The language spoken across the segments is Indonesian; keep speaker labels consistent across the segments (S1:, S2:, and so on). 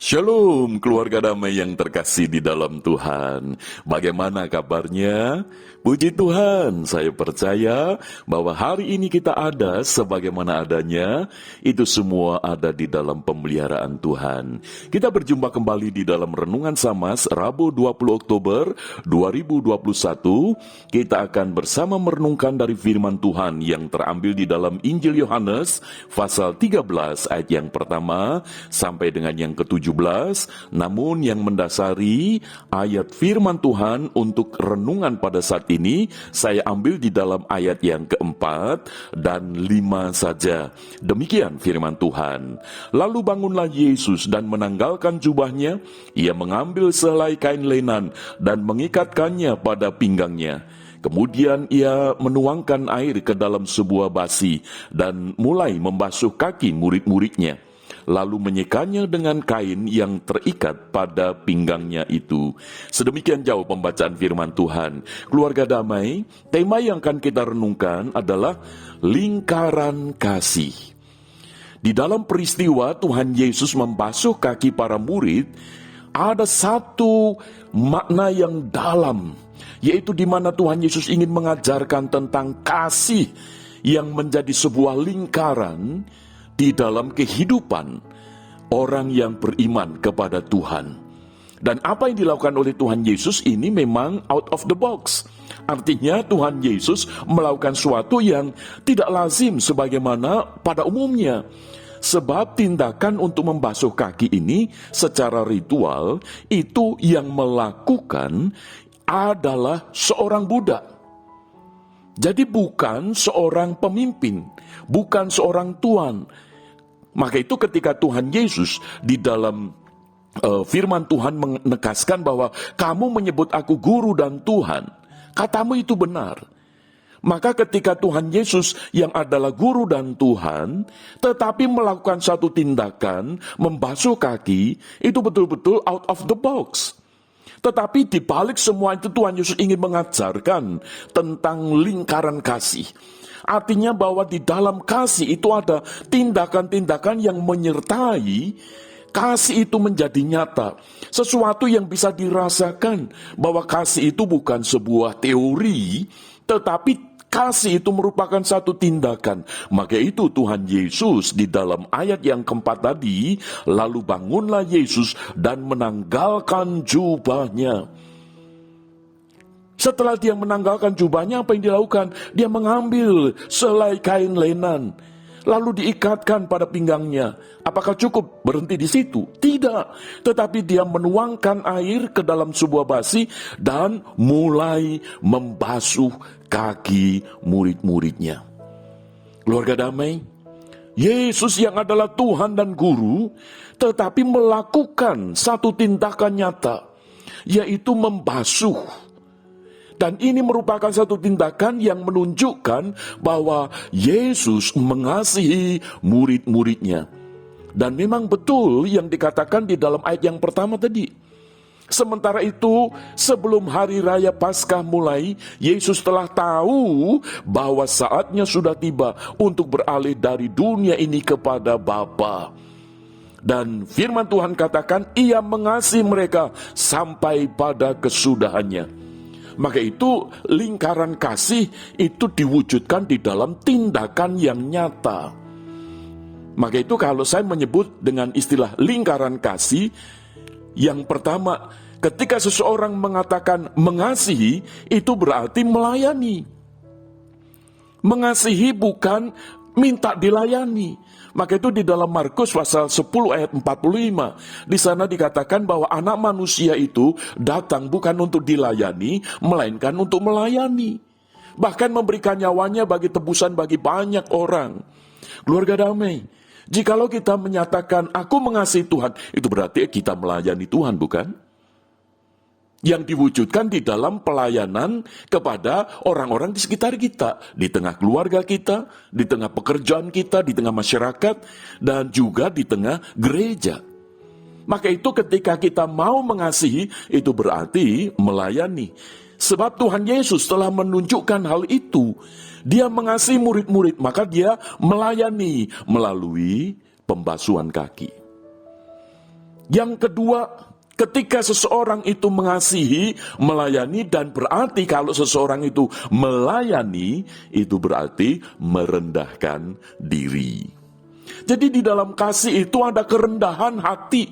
S1: Shalom keluarga damai yang terkasih di dalam Tuhan. Bagaimana kabarnya? Puji Tuhan, saya percaya bahwa hari ini kita ada sebagaimana adanya. Itu semua ada di dalam pemeliharaan Tuhan. Kita berjumpa kembali di dalam Renungan Samas Rabu 20 Oktober 2021. Kita akan bersama merenungkan dari firman Tuhan yang terambil di dalam Injil Yohanes pasal 13 ayat yang pertama sampai dengan yang ke-17. Namun yang mendasari ayat firman Tuhan untuk renungan pada saat ini saya ambil di dalam ayat yang keempat dan 5 saja. Demikian firman Tuhan. Lalu bangunlah Yesus dan menanggalkan jubahnya. Ia mengambil sehelai kain lenan dan mengikatkannya pada pinggangnya. Kemudian ia menuangkan air ke dalam sebuah basi dan mulai membasuh kaki murid-muridnya. Lalu menyekanya dengan kain yang terikat pada pinggangnya itu. Sedemikian jauh pembacaan firman Tuhan. Keluarga damai, tema yang akan kita renungkan adalah lingkaran kasih. Di dalam peristiwa Tuhan Yesus membasuh kaki para murid, ada satu makna yang dalam, yaitu di mana Tuhan Yesus ingin mengajarkan tentang kasih yang menjadi sebuah lingkaran di dalam kehidupan orang yang beriman kepada Tuhan. Dan apa yang dilakukan oleh Tuhan Yesus ini memang out of the box. Artinya Tuhan Yesus melakukan sesuatu yang tidak lazim sebagaimana pada umumnya. Sebab tindakan untuk membasuh kaki ini secara ritual itu yang melakukan adalah seorang budak. Jadi bukan seorang pemimpin, bukan seorang tuan. Maka itu ketika Tuhan Yesus di dalam firman Tuhan menegaskan bahwa kamu menyebut aku guru dan Tuhan, katamu itu benar. Maka ketika Tuhan Yesus yang adalah guru dan Tuhan, tetapi melakukan satu tindakan membasuh kaki, itu betul-betul out of the box. Tetapi di balik semua itu Tuhan Yesus ingin mengajarkan tentang lingkaran kasih. Artinya bahwa di dalam kasih itu ada tindakan-tindakan yang menyertai kasih itu menjadi nyata. Sesuatu yang bisa dirasakan bahwa kasih itu bukan sebuah teori, tetapi kasih itu merupakan satu tindakan. Maka itu Tuhan Yesus di dalam ayat yang keempat tadi, lalu bangunlah Yesus dan menanggalkan jubahnya. Setelah dia menanggalkan jubahnya, apa yang dilakukan? Dia mengambil selai kain lenan, lalu diikatkan pada pinggangnya. Apakah cukup berhenti di situ? Tidak. Tetapi dia menuangkan air ke dalam sebuah basi dan mulai membasuh kaki murid-muridnya. Keluarga damai, Yesus yang adalah Tuhan dan Guru, tetapi melakukan satu tindakan nyata, yaitu membasuh. Dan ini merupakan satu tindakan yang menunjukkan bahwa Yesus mengasihi murid-muridnya. Dan memang betul yang dikatakan di dalam ayat yang pertama tadi. Sementara itu, sebelum hari raya Paskah mulai, Yesus telah tahu bahwa saatnya sudah tiba untuk beralih dari dunia ini kepada Bapa. Dan firman Tuhan katakan, ia mengasihi mereka sampai pada kesudahannya. Maka itu lingkaran kasih itu diwujudkan di dalam tindakan yang nyata. Maka itu kalau saya menyebut dengan istilah lingkaran kasih, yang pertama, ketika seseorang mengatakan mengasihi, itu berarti melayani. Mengasihi bukan minta dilayani. Maka itu di dalam Markus pasal 10 ayat 45, di sana dikatakan bahwa anak manusia itu datang bukan untuk dilayani, melainkan untuk melayani. Bahkan memberikan nyawanya bagi tebusan bagi banyak orang. Keluarga damai, jikalau kita menyatakan aku mengasihi Tuhan, itu berarti kita melayani Tuhan, bukan? Yang diwujudkan di dalam pelayanan kepada orang-orang di sekitar kita, di tengah keluarga kita, di tengah pekerjaan kita, di tengah masyarakat, dan juga di tengah gereja. Maka itu ketika kita mau mengasihi, itu berarti melayani. Sebab Tuhan Yesus telah menunjukkan hal itu. Dia mengasihi murid-murid, maka dia melayani melalui pembasuhan kaki. Yang kedua, ketika seseorang itu mengasihi, melayani, dan berarti kalau seseorang itu melayani, itu berarti merendahkan diri. Jadi di dalam kasih itu ada kerendahan hati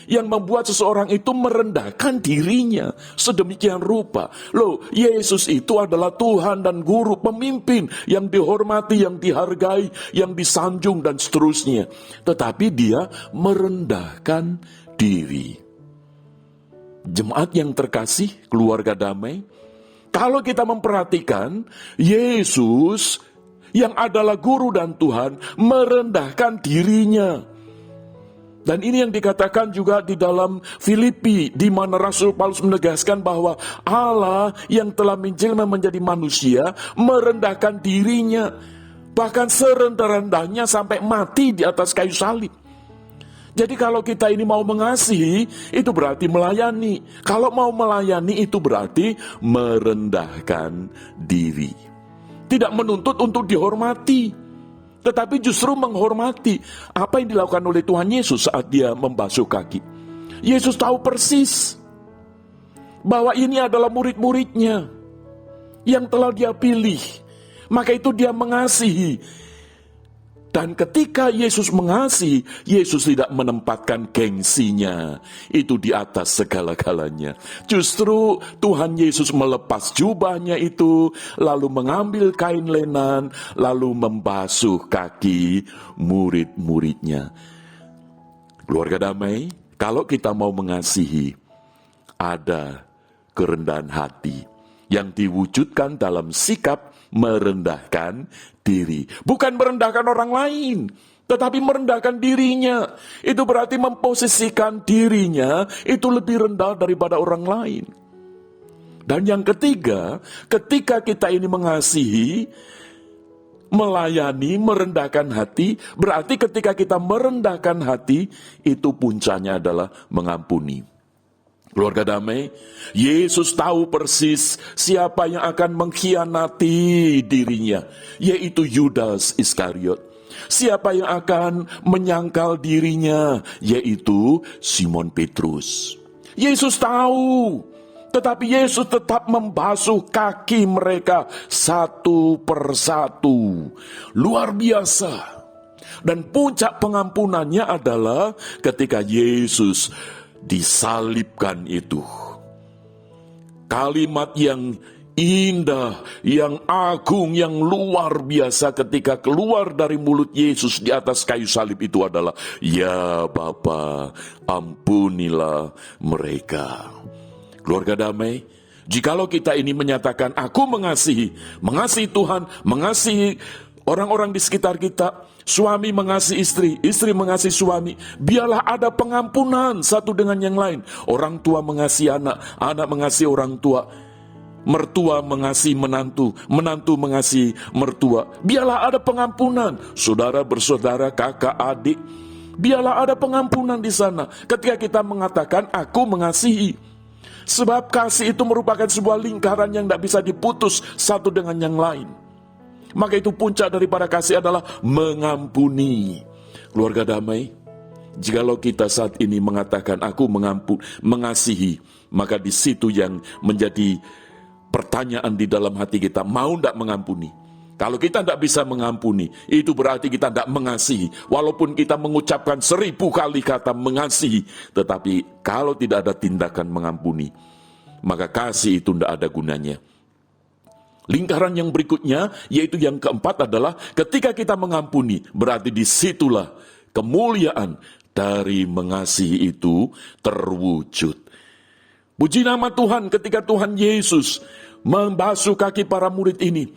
S1: yang membuat seseorang itu merendahkan dirinya sedemikian rupa. Loh, Yesus itu adalah Tuhan dan Guru, pemimpin yang dihormati, yang dihargai, yang disanjung dan seterusnya. Tetapi dia merendahkan diri. Jemaat yang terkasih, keluarga damai, kalau kita memperhatikan, Yesus yang adalah Guru dan Tuhan merendahkan dirinya. Dan ini yang dikatakan juga di dalam Filipi, di mana Rasul Paulus menegaskan bahwa Allah yang telah menjelma menjadi manusia merendahkan dirinya, bahkan serendah-rendahnya sampai mati di atas kayu salib. Jadi kalau kita ini mau mengasihi, itu berarti melayani. Kalau mau melayani, itu berarti merendahkan diri. Tidak menuntut untuk dihormati, tetapi justru menghormati. Apa yang dilakukan oleh Tuhan Yesus saat dia membasuh kaki? Yesus tahu persis bahwa ini adalah murid-muridnya yang telah dia pilih. Maka itu dia mengasihi. Dan ketika Yesus mengasihi, Yesus tidak menempatkan gengsinya itu di atas segala-galanya. Justru Tuhan Yesus melepas jubahnya itu, lalu mengambil kain lenan, lalu membasuh kaki murid-muridnya. Keluarga damai, kalau kita mau mengasihi, ada kerendahan hati yang diwujudkan dalam sikap merendahkan diri. Bukan merendahkan orang lain, tetapi merendahkan dirinya. Itu berarti memposisikan dirinya itu lebih rendah daripada orang lain. Dan yang ketiga, ketika kita ini mengasihi, melayani, merendahkan hati, berarti ketika kita merendahkan hati, itu puncaknya adalah mengampuni. Keluarga damai, Yesus tahu persis siapa yang akan mengkhianati dirinya, yaitu Yudas Iskariot. Siapa yang akan menyangkal dirinya, yaitu Simon Petrus. Yesus tahu, tetapi Yesus tetap membasuh kaki mereka satu persatu. Luar biasa. Dan puncak pengampunannya adalah ketika Yesus disalibkan itu. Kalimat yang indah, yang agung, yang luar biasa ketika keluar dari mulut Yesus di atas kayu salib itu adalah, "Ya Bapa, ampunilah mereka." Keluarga damai, jikalau kita ini menyatakan aku mengasihi Tuhan, mengasihi orang-orang di sekitar kita, suami mengasihi istri, istri mengasihi suami, biarlah ada pengampunan satu dengan yang lain. Orang tua mengasihi anak, anak mengasihi orang tua, mertua mengasihi menantu, menantu mengasihi mertua. Biarlah ada pengampunan, saudara bersaudara, kakak, adik. Biarlah ada pengampunan di sana ketika kita mengatakan aku mengasihi. Sebab kasih itu merupakan sebuah lingkaran yang tidak bisa diputus satu dengan yang lain. Maka itu puncak daripada kasih adalah mengampuni. Keluarga damai, jikalau kita saat ini mengatakan aku mengasihi, maka di situ yang menjadi pertanyaan di dalam hati kita, mau tidak mengampuni? Kalau kita tidak bisa mengampuni, itu berarti kita tidak mengasihi. Walaupun kita mengucapkan 1000 kali kata mengasihi, tetapi kalau tidak ada tindakan mengampuni, maka kasih itu tidak ada gunanya. Lingkaran yang berikutnya, yaitu yang keempat adalah ketika kita mengampuni, berarti disitulah kemuliaan dari mengasihi itu terwujud. Puji nama Tuhan, ketika Tuhan Yesus membasuh kaki para murid ini,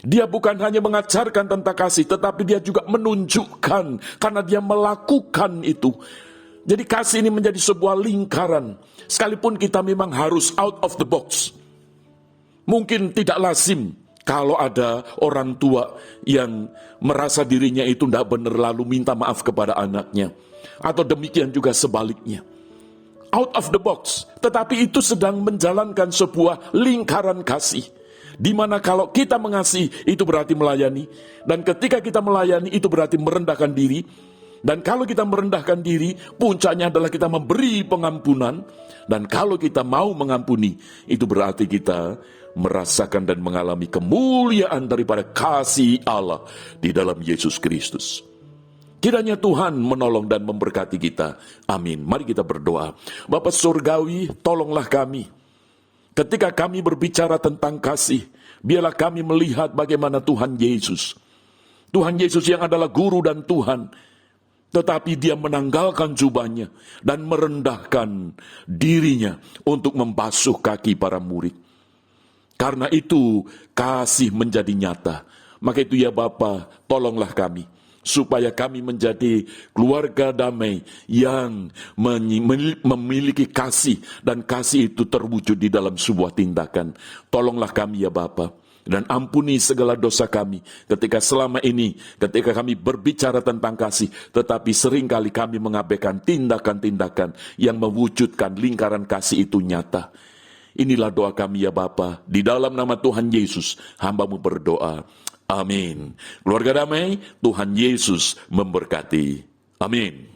S1: dia bukan hanya mengajarkan tentang kasih, tetapi dia juga menunjukkan karena dia melakukan itu. Jadi kasih ini menjadi sebuah lingkaran. Sekalipun kita memang harus out of the box. Mungkin tidak lazim kalau ada orang tua yang merasa dirinya itu tidak benar lalu minta maaf kepada anaknya. Atau demikian juga sebaliknya. Out of the box. Tetapi itu sedang menjalankan sebuah lingkaran kasih. Di mana kalau kita mengasihi itu berarti melayani. Dan ketika kita melayani itu berarti merendahkan diri. Dan kalau kita merendahkan diri, puncaknya adalah kita memberi pengampunan. Dan kalau kita mau mengampuni, itu berarti kita merasakan dan mengalami kemuliaan daripada kasih Allah di dalam Yesus Kristus. Kiranya Tuhan menolong dan memberkati kita. Amin. Mari kita berdoa. Bapa Surgawi, tolonglah kami. Ketika kami berbicara tentang kasih, biarlah kami melihat bagaimana Tuhan Yesus. Tuhan Yesus yang adalah guru dan Tuhan, tetapi dia menanggalkan jubahnya dan merendahkan dirinya untuk membasuh kaki para murid. Karena itu kasih menjadi nyata. Maka itu ya Bapa, tolonglah kami supaya kami menjadi keluarga damai yang memiliki kasih, dan kasih itu terwujud di dalam sebuah tindakan. Tolonglah kami ya Bapa, dan ampuni segala dosa kami ketika selama ini, ketika kami berbicara tentang kasih, tetapi seringkali kami mengabaikan tindakan-tindakan yang mewujudkan lingkaran kasih itu nyata. Inilah doa kami ya Bapa, di dalam nama Tuhan Yesus hamba-Mu berdoa. Amin. Keluarga damai, Tuhan Yesus memberkati. Amin.